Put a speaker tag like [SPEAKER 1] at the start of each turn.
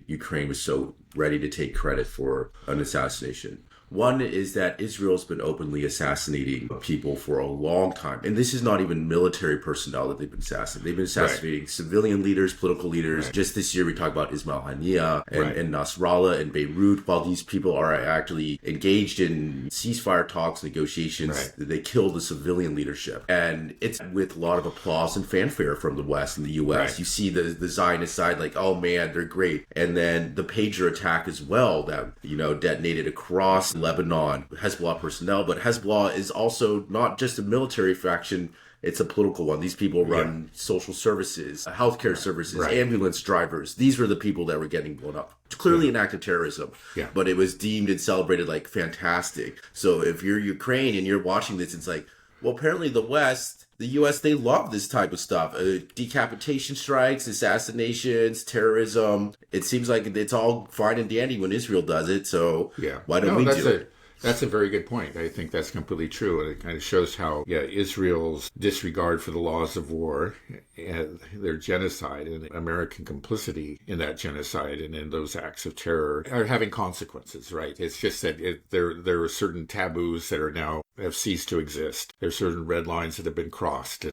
[SPEAKER 1] Ukraine was so ready to take credit for an assassination. One is that Israel's been openly assassinating people for a long time. And this is not even military personnel that they've been assassinating. They've been assassinating civilian leaders, political leaders. Just this year, we talked about Ismail Haniyeh and Nasrallah and Beirut. While these people are actually engaged in ceasefire talks, negotiations, they kill the civilian leadership. And it's with a lot of applause and fanfare from the West and the U.S. You see the Zionist side like, oh man, they're great. And then the pager attack as well that, detonated across Lebanon, Hezbollah personnel, but Hezbollah is also not just a military faction, it's a political one. These people run social services, healthcare services, ambulance drivers. These were the people that were getting blown up. It's clearly an act of terrorism, but it was deemed and celebrated like fantastic. So if you're Ukraine and you're watching this, it's like, well, apparently the U.S., they love this type of stuff. Decapitation strikes, assassinations, terrorism. It seems like it's all fine and dandy when Israel does it. So why don't we do it?
[SPEAKER 2] That's a very good point. I think that's completely true. And it kind of shows how, Israel's disregard for the laws of war, and their genocide and American complicity in that genocide and in those acts of terror are having consequences, right? It's just that there are certain taboos that are now have ceased to exist. There's certain red lines that have been crossed.